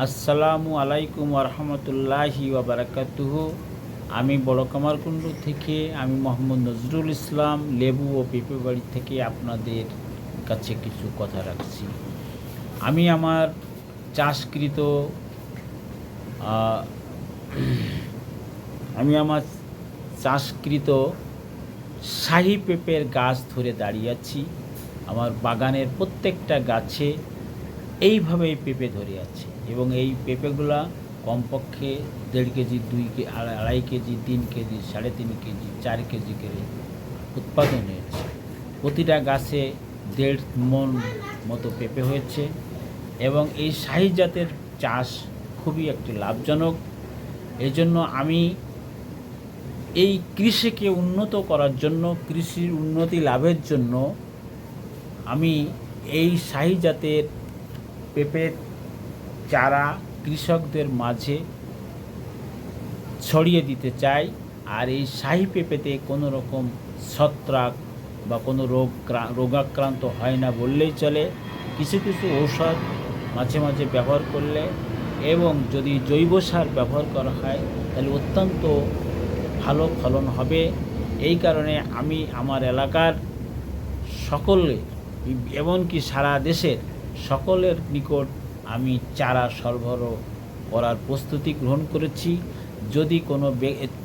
আসসালামু আলাইকুম রহমতুল্লাহি ওয়াবারাকাতুহু। আমি বড় কামারকুণ্ড থেকে আমি মোহাম্মদ নজরুল ইসলাম লেবু ও পেঁপে বাড়ি থেকে আপনাদের কাছে কিছু কথা রাখছি। আমি আমার চাষকৃত শাহী পেঁপের গাছ ধরে দাঁড়িয়ে আছি। আমার বাগানের প্রত্যেকটা গাছে এইভাবেই পেঁপে ধরে আছে এবং এই পেঁপেগুলা কমপক্ষে 1.5 KG, 2.5 KG, 3 KG, 3.5 KG, 4 KG করে উৎপাদন হয়েছে। প্রতিটা গাছে 1.5 মণ মতো পেঁপে হয়েছে এবং এই শাহী জাতের চাষ খুবই একটি লাভজনক। এজন্য আমি এই কৃষিকে উন্নত করার জন্য, কৃষির উন্নতি লাভের জন্য আমি এই শাহী জাতের পেঁপের চারা কৃষকদের মাঝে ছড়িয়ে দিতে চাই। আর এই শাহী পেঁপেতে কোনো রকম ছত্রাক বা কোনো রোগাক্রান্ত হয় না বললেই চলে। কিছু কিছু ঔষধ মাঝে মাঝে ব্যবহার করলে এবং যদি জৈব সার ব্যবহার করা হয় তাহলে অত্যন্ত ভালো ফলন হবে। এই কারণে আমি আমার এলাকার সকলে, এমনকি সারা দেশের সকলের নিকট আমি চারা সরবরাহ করার প্রস্তুতি গ্রহণ করেছি। যদি কোনো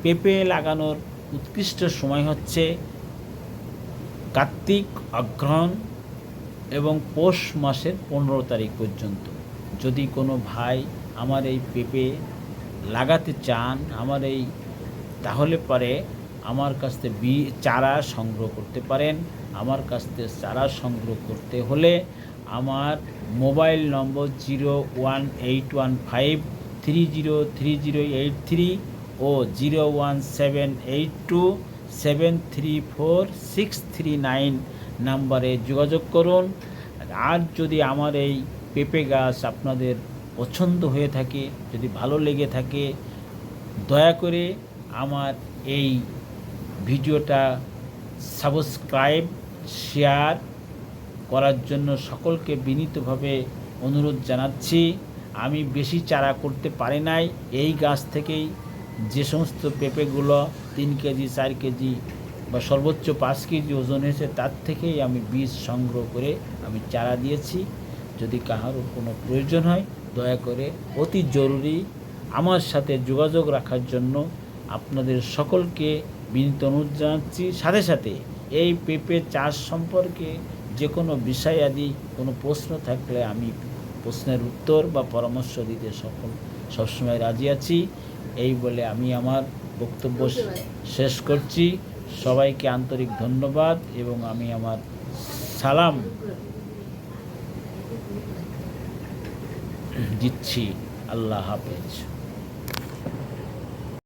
পেঁপে লাগানোর উৎকৃষ্ট সময় হচ্ছে কার্তিক, অগ্রহায়ণ এবং পৌষ মাসের 15 তারিখ পর্যন্ত। যদি কোনো ভাই আমার এই পেঁপে লাগাতে চান তাহলে পরে আমার কাছ থেকে চারা সংগ্রহ করতে পারেন। আমার কাছ থেকে চারা সংগ্রহ করতে হলে আমার মোবাইল নম্বর 01815303083 ও 01782734639 নাম্বারে যোগাযোগ করুন। আর যদি আমার এই পেঁপে গাছ আপনাদের পছন্দ হয়ে থাকে, যদি ভালো লেগে থাকে, দয়া করে আমার এই ভিডিওটা সাবস্ক্রাইব, শেয়ার করার জন্য সকলকে বিনীতভাবে অনুরোধ জানাচ্ছি। আমি বেশি চারা করতে পারি নাই। এই গাছ থেকেই যে সমস্ত পেঁপেগুলো 3 কেজি, 4 কেজি বা সর্বোচ্চ 5 কেজি ওজন হয়েছে তার থেকেই আমি বীজ সংগ্রহ করে আমি চারা দিয়েছি। যদি কারোর কোনো প্রয়োজন হয় দয়া করে অতি জরুরি আমার সাথে যোগাযোগ রাখার জন্য আপনাদের সকলকে বিনীত অনুরোধ জানাচ্ছি। সাথে সাথে এই পেঁপে চাষ সম্পর্কে যে কোনো বিষয়াদি কোনো প্রশ্ন থাকলে আমি প্রশ্নের উত্তর বা পরামর্শ দিতে সবসময় রাজি আছি। এই বলে আমি আমার বক্তব্য শেষ করছি। সবাইকে আন্তরিক ধন্যবাদ এবং আমি আমার সালাম দিচ্ছি। আল্লাহ হাফেজ।